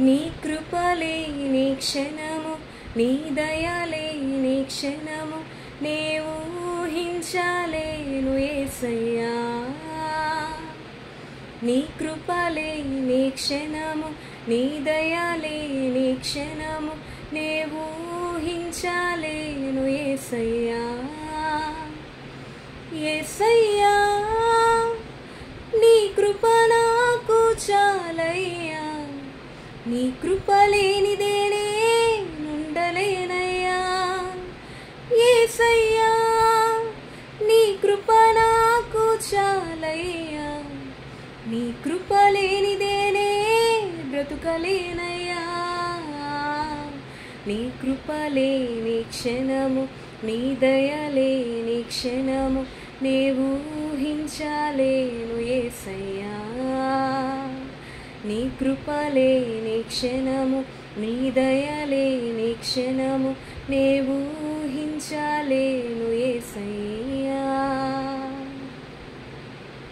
నీ కృపలేని క్షణము, నీ దయలేని క్షణము నే ఊహించలేను యేసయ్యా. నీ కృపలేని క్షణము, నీ దయలేని క్షణము నే ఊహించలేను యేసయ్యా. యేసయ్యా నీ కృప నాకు చాలయ్యా, నీ కృప లేనిదే నేనుండలేనయ్యా. యేసయ్యా నీ కృప నాకు చాలయ్యా, నీ కృప లేనిదే నే బ్రతుకలేనయ్యా. నీ కృప లేని క్షణము, నీ దయలేని క్షణము నే ఊహించలేను యేసయ్యా. నీ కృప లేని క్షణము, నీ దయలేని క్షణము నే